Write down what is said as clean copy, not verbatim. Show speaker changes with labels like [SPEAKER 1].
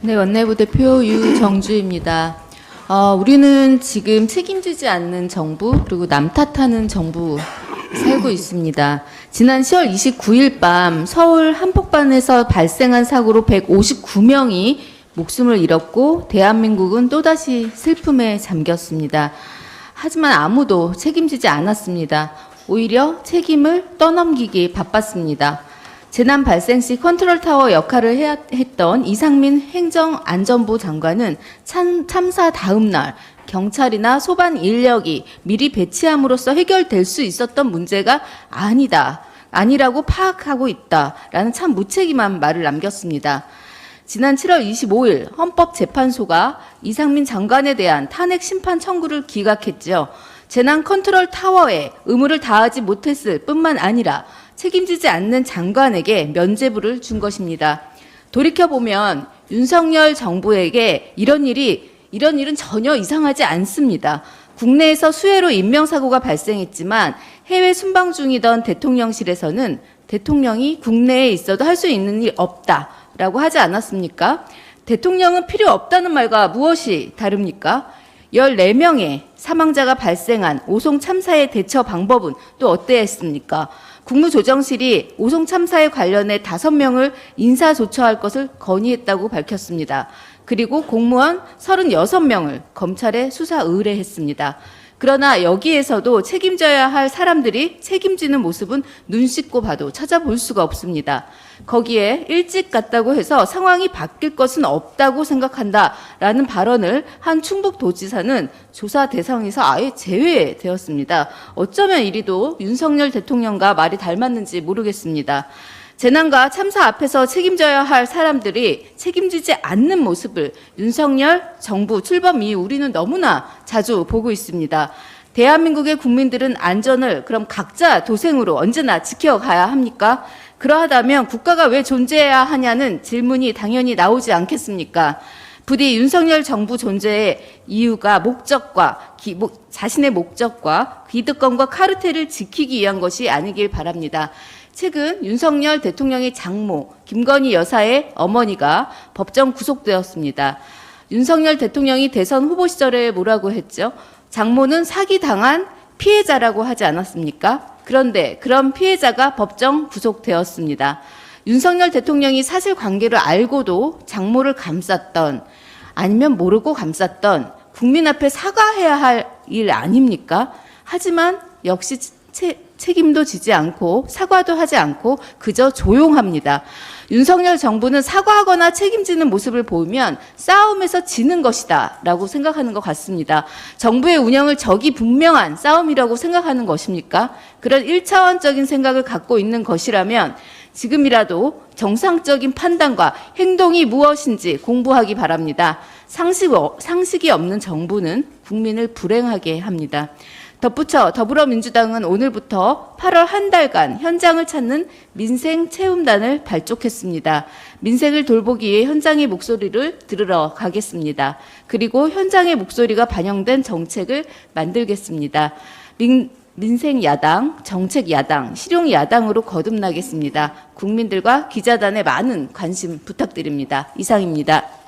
[SPEAKER 1] 네, 원내부대표 유정주입니다. 우리는 지금 책임지지 않는 정부 그리고 남 탓하는 정부 살고 있습니다. 지난 10월 29일 밤 서울 한복판에서 발생한 사고로 159명이 목숨을 잃었고 대한민국은 또다시 슬픔에 잠겼습니다. 하지만 아무도 책임지지 않았습니다. 오히려 책임을 떠넘기기 바빴습니다. 재난 발생 시 컨트롤타워 역할을 했던 이상민 행정안전부 장관은 참사 다음 날 경찰이나 소방 인력이 미리 배치함으로써 해결될 수 있었던 문제가 아니라고 파악하고 있다라는 참 무책임한 말을 남겼습니다. 지난 7월 25일 헌법재판소가 이상민 장관에 대한 탄핵 심판 청구를 기각했죠. 재난 컨트롤 타워에 의무를 다하지 못했을 뿐만 아니라 책임지지 않는 장관에게 면죄부를 준 것입니다. 돌이켜보면 윤석열 정부에게 이런 일은 전혀 이상하지 않습니다. 국내에서 수해로 인명사고가 발생했지만 해외 순방 중이던 대통령실에서는 대통령이 국내에 있어도 할 수 있는 일 없다라고 하지 않았습니까? 대통령은 필요 없다는 말과 무엇이 다릅니까? 14명의 사망자가 발생한 오송 참사의 대처 방법은 또 어땠습니까? 국무조정실이 오송 참사에 관련해 5명을 인사조처할 것을 건의했다고 밝혔습니다. 그리고 공무원 36명을 검찰에 수사 의뢰했습니다. 그러나 여기에서도 책임져야 할 사람들이 책임지는 모습은 눈 씻고 봐도 찾아볼 수가 없습니다. 거기에 일찍 갔다고 해서 상황이 바뀔 것은 없다고 생각한다라는 발언을 한 충북도지사는 조사 대상에서 아예 제외되었습니다. 어쩌면 이리도 윤석열 대통령과 말이 닮았는지 모르겠습니다. 재난과 참사 앞에서 책임져야 할 사람들이 책임지지 않는 모습을 윤석열 정부 출범 이후 우리는 너무나 자주 보고 있습니다. 대한민국의 국민들은 안전을 그럼 각자 도생으로 언제나 지켜가야 합니까? 그러하다면 국가가 왜 존재해야 하냐는 질문이 당연히 나오지 않겠습니까? 부디 윤석열 정부 존재의 이유가 자신의 목적과 기득권과 카르텔을 지키기 위한 것이 아니길 바랍니다. 최근 윤석열 대통령의 장모 김건희 여사의 어머니가 법정 구속되었습니다. 윤석열 대통령이 대선 후보 시절에 뭐라고 했죠? 장모는 사기당한 피해자라고 하지 않았습니까? 그런데 그런 피해자가 법정 구속되었습니다. 윤석열 대통령이 사실관계를 알고도 장모를 감쌌던 아니면 모르고 감쌌던 국민 앞에 사과해야 할 일 아닙니까? 하지만 역시 책임도 지지 않고 사과도 하지 않고 그저 조용합니다. 윤석열 정부는 사과하거나 책임지는 모습을 보면 싸움에서 지는 것이다 라고 생각하는 것 같습니다. 정부의 운영을 적이 분명한 싸움이라고 생각하는 것입니까? 그런 1차원적인 생각을 갖고 있는 것이라면 지금이라도 정상적인 판단과 행동이 무엇인지 공부하기 바랍니다. 상식이 없는 정부는 국민을 불행하게 합니다. 덧붙여 더불어민주당은 오늘부터 8월 한 달간 현장을 찾는 민생 체험단을 발족했습니다. 민생을 돌보기 위해 현장의 목소리를 들으러 가겠습니다. 그리고 현장의 목소리가 반영된 정책을 만들겠습니다. 민생 야당, 정책 야당, 실용 야당으로 거듭나겠습니다. 국민들과 기자단의 많은 관심 부탁드립니다. 이상입니다.